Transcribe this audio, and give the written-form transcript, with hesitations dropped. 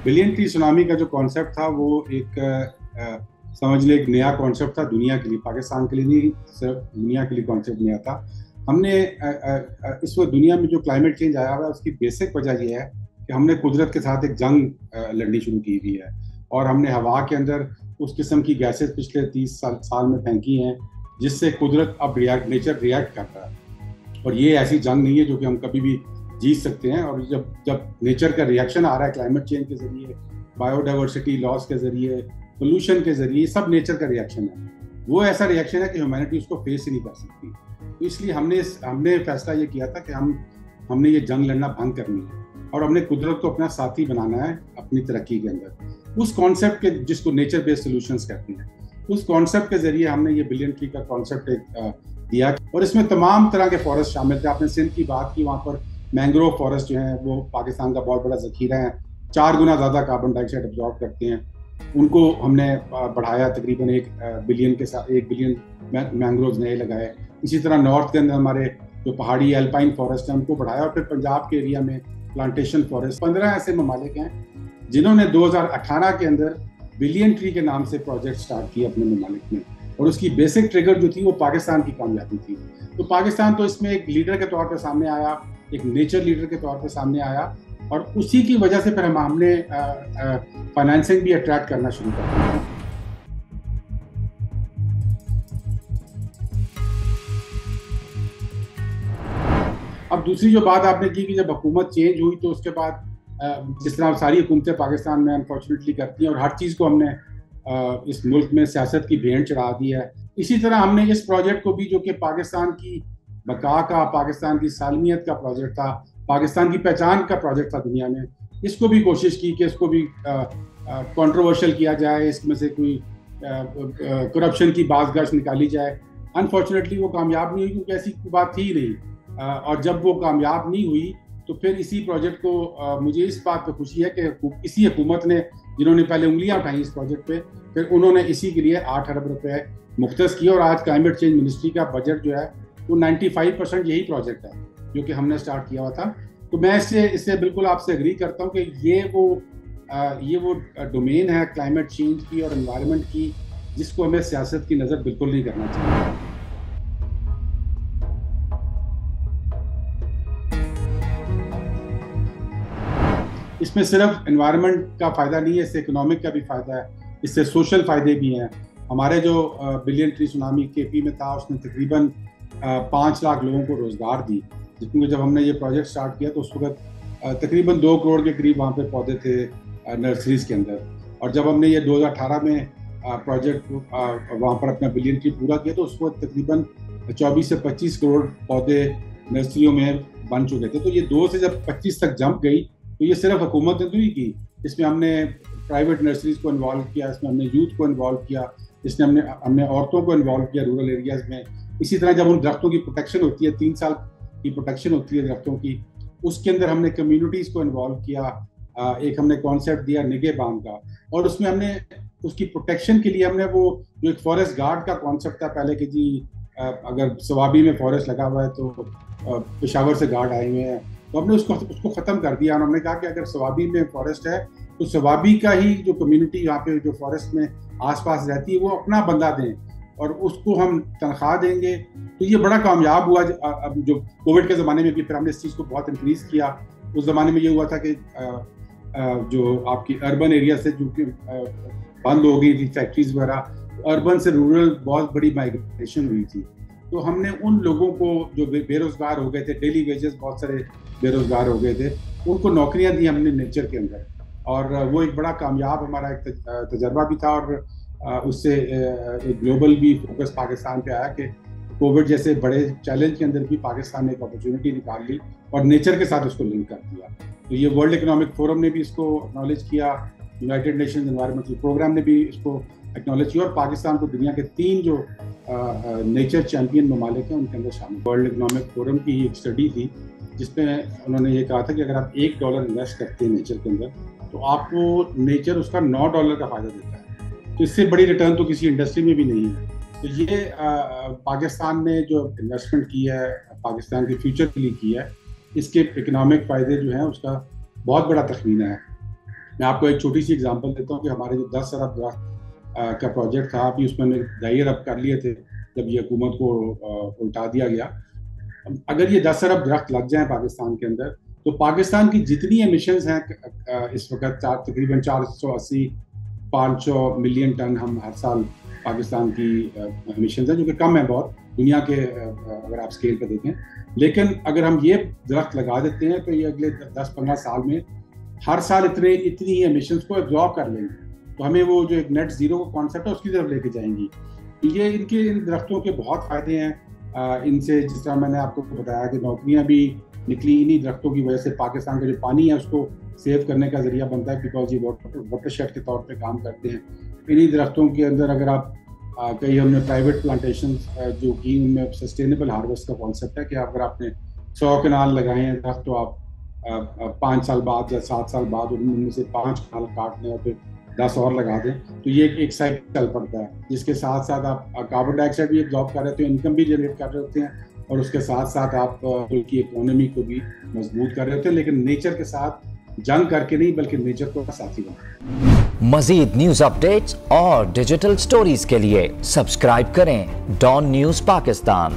Billion tree tsunami का जो concept था वो एक समझ ले एक नया कॉन्सेप्ट था दुनिया के लिए, पाकिस्तान के लिए नहीं, सिर्फ दुनिया के लिए कॉन्सेप्ट नया था। हमने इस वक्त दुनिया में जो क्लाइमेट चेंज आया हुआ है उसकी बेसिक वजह यह है कि हमने कुदरत के साथ एक जंग लड़नी शुरू की हुई है और हमने हवा के अंदर उस किस्म की गैसेस पिछले 30 साल में फेंकी हैं जिससे कुदरत अब नेचर रिएक्ट करता है। और ये ऐसी जंग नहीं है जो कि हम कभी भी जीत सकते हैं। और जब जब नेचर का रिएक्शन आ रहा है क्लाइमेट चेंज के जरिए, बायोडाइवर्सिटी लॉस के जरिए, पोल्यूशन के जरिए, सब नेचर का रिएक्शन है। वो ऐसा रिएक्शन है कि ह्यूमैनिटी उसको फेस ही नहीं कर सकती। तो इसलिए हमने फैसला ये किया था कि हमने ये जंग लड़ना बंद करनी है और हमने कुदरत को अपना साथी बनाना है अपनी तरक्की के अंदर। उस कॉन्सेप्ट के जिसको नेचर बेस्ड सॉल्यूशंस कहते हैं, उस कॉन्सेप्ट के जरिए हमने ये बिलियन ट्री का कॉन्सेप्ट दिया और इसमें तमाम तरह के फॉरेस्ट शामिल थे। आपने सिंध की बात की, वहाँ पर मैंग्रोव फॉरेस्ट जो है वो पाकिस्तान का बहुत बड़ा जखीरा है, 4 गुना ज़्यादा कार्बन डाइऑक्साइड अब्जॉर्ब करते हैं। उनको हमने बढ़ाया, तकरीबन 1 बिलियन मैंग्रोव नए लगाए। इसी तरह नॉर्थ के अंदर हमारे जो पहाड़ी एल्पाइन फॉरेस्ट है उनको बढ़ाया और फिर पंजाब के एरिया में प्लांटेशन फॉरेस्ट। 15 ऐसे ममालिक हैं जिन्होंने 2018 के अंदर बिलियन ट्री के नाम से प्रोजेक्ट स्टार्ट किए अपने ममालिक में, और उसकी बेसिक ट्रिगर जो थी वो पाकिस्तान की कामयाबी थी। तो पाकिस्तान तो इसमें एक लीडर के तौर पर सामने आया, एक नेचर लीडर के तौर पर सामने आया, और उसी की वजह से फिर हमने फाइनेंसिंग भी अट्रैक्ट करना शुरू कर दिया। अब दूसरी जो बात आपने की कि जब हुकूमत चेंज हुई तो उसके बाद जिस तरह सारी हुकूमतें पाकिस्तान में अनफॉर्चुनेटली करती हैं और हर चीज़ को हमने इस मुल्क में सियासत की भेंट चढ़ा दी है, इसी तरह हमने इस प्रोजेक्ट को भी, जो कि पाकिस्तान की बका का, पाकिस्तान की सालमियत का प्रोजेक्ट था, पाकिस्तान की पहचान का प्रोजेक्ट था दुनिया में, इसको भी कोशिश की कि इसको भी कंट्रोवर्शियल किया जाए, इसमें से कोई करप्शन की बाज़गाश निकाली जाए। अनफॉर्चुनेटली वो कामयाब नहीं हुई क्योंकि ऐसी बात थी ही नहीं। और जब वो कामयाब नहीं हुई तो फिर इसी प्रोजेक्ट को मुझे इस बात पे खुशी है कि इसी हुकूमत ने, जिन्होंने पहले उंगलियां उठाई इस प्रोजेक्ट पे, फिर उन्होंने इसी के लिए 8 अरब रुपए मुख्तस किए। और आज क्लाइमेट चेंज मिनिस्ट्री का बजट जो है वो 95% यही प्रोजेक्ट है जो कि हमने स्टार्ट किया हुआ था। तो मैं इससे बिल्कुल आपसे एग्री करता हूँ कि ये वो डोमेन है क्लाइमेट चेंज की और एनवायरनमेंट की जिसको हमें सियासत की नज़र बिल्कुल नहीं करना चाहिए। इसमें सिर्फ एनवायरनमेंट का फ़ायदा नहीं है, इससे इकोनॉमिक का भी फ़ायदा है, इससे सोशल फ़ायदे भी हैं। हमारे जो बिलियन ट्री सुनामी केपी में था उसने तकरीबन 5 लाख लोगों को रोज़गार दी। जिसमें जब हमने ये प्रोजेक्ट स्टार्ट किया तो उस वक्त तकरीबन 2 करोड़ के करीब वहाँ पे पौधे थे नर्सरीज़ के अंदर। और जब हमने ये 2018 में प्रोजेक्ट वहाँ पर अपना बिलियन ट्री पूरा किया तो उस वक्त तकरीबन 24 से 25 करोड़ पौधे नर्सरियों में बन चुके थे। तो ये 2 से जब 25 तक जंप गई तो ये सिर्फ हुकूमत ने तो नहीं की, इसमें हमने प्राइवेट नर्सरीज को इन्वॉल्व किया, इसमें हमने यूथ को इन्वॉल्व किया, इसमें हमने औरतों को इन्वॉल्व किया रूरल एरियाज़ में। इसी तरह जब उन दरख्तों की प्रोटेक्शन होती है, 3 साल की प्रोटेक्शन होती है दरख्तों की, उसके अंदर हमने कम्युनिटीज़ को इन्वॉल्व किया। एक हमने कॉन्सेप्ट दिया निगे बाम का, और उसमें हमने उसकी प्रोटेक्शन के लिए हमने वो जो एक फॉरेस्ट गार्ड का कॉन्सेप्ट था पहले कि जी अगर सवाबी में फॉरेस्ट लगा हुआ है तो पेशावर से गार्ड आए हुए हैं, तो हमने उसको ख़त्म कर दिया। और हमने कहा कि अगर सवाबी में फॉरेस्ट है तो सवाबी का ही जो कम्युनिटी यहाँ पे जो फॉरेस्ट में आसपास रहती है वो अपना बंदा दें और उसको हम तनख्वाह देंगे। तो ये बड़ा कामयाब हुआ। अब जो कोविड के ज़माने में भी फिर हमने इस चीज़ को बहुत इंक्रीज़ किया। उस ज़माने में ये हुआ था कि जो आपकी अर्बन एरिया से जो कि बंद हो गई थी फैक्ट्रीज वगैरह, अर्बन से रूरल बहुत बड़ी माइग्रेशन हुई थी। तो हमने उन लोगों को जो बेरोजगार हो गए थे, डेली वेजेस बहुत सारे बेरोजगार हो गए थे, उनको नौकरियां दी हमने नेचर के अंदर। और वो एक बड़ा कामयाब हमारा एक तजर्बा भी था। और उससे एक ग्लोबल भी फोकस पाकिस्तान पे आया कि कोविड जैसे बड़े चैलेंज के अंदर भी पाकिस्तान ने एक अपॉर्चुनिटी निकाल ली और नेचर के साथ उसको लिंक कर दिया। तो ये वर्ल्ड इकोनॉमिक फोरम ने भी इसको एक्नॉलेज किया, यूनाइटेड नेशंस एनवायरमेंटल प्रोग्राम ने भी इसको एक्नॉलेज किया, और पाकिस्तान को दुनिया के 3 जो नेचर चैंपियन ममालिक हैं उनके अंदर शामिल। वर्ल्ड इकोनॉमिक फोरम की एक स्टडी थी जिसमें उन्होंने ये कहा था कि अगर आप $1 इन्वेस्ट करते हैं नेचर के अंदर तो आपको नेचर उसका $9 का फ़ायदा देता है। तो इससे बड़ी रिटर्न तो किसी इंडस्ट्री में भी नहीं है। तो ये पाकिस्तान ने जो इन्वेस्टमेंट की है, पाकिस्तान के फ्यूचर के लिए की है, इसके इकोनॉमिक फ़ायदे जो हैं उसका बहुत बड़ा तखमीना है। मैं आपको एक छोटी सी एग्जांपल देता हूँ कि हमारे जो 10 अरब दरख्त का प्रोजेक्ट था, अभी उसमें हमने 2.5 अरब कर लिए थे जब ये हुकूमत को उल्टा दिया गया। अगर ये 10 अरब दरख्त लग जाएं पाकिस्तान के अंदर, तो पाकिस्तान की जितनी एमिशंस हैं इस वक्त तकरीबन 480-500 मिलियन टन हम हर साल पाकिस्तान की एमिशंस हैं, जो कि कम है बहुत दुनिया के अगर आप स्केल पर देखें। लेकिन अगर हम ये दरख्त लगा देते हैं तो ये अगले 10-15 साल में हर साल इतनी ही एमिशंस को एब्जॉर्ब कर लेंगे, तो हमें वो जो एक नेट जीरो का कॉन्सेप्ट है उसकी तरफ लेके जाएंगी। ये इन दरख्तों के बहुत फायदे हैं। इनसे जिस तरह मैंने आपको बताया कि नौकरियां भी निकली इन्हीं दरख्तों की वजह से। पाकिस्तान का जो पानी है उसको सेव करने का जरिया बनता है, बिकॉज ये वाटरशेड के तौर पे काम करते हैं। इन्हीं दरख्तों के अंदर अगर आप कई हमने प्राइवेट प्लांटेशन जो की, उनमें सस्टेनेबल हार्वेस्ट का कॉन्सेप्ट है कि अगर आपने 100 कनाल लगाए हैं दरख्त, तो आप 5 साल बाद या 7 साल बाद उनमें से 5 कनाल काट लें और फिर 10 और लगा दें, तो ये एक साइकिल चल पड़ता है, जिसके साथ साथ आप कार्बन डाइऑक्साइड भी एब्जॉर्ब कर रहे होते हैं, इनकम भी जनरेट कर रहे होते हैं, और उसके साथ साथ आप उनकी इकोनॉमी को भी मजबूत कर रहे होते हैं, लेकिन नेचर के साथ जंग करके नहीं, बल्कि नेचर को साथी बना। मजीद न्यूज अपडेट्स और डिजिटल स्टोरीज के लिए सब्सक्राइब करें डॉन न्यूज पाकिस्तान।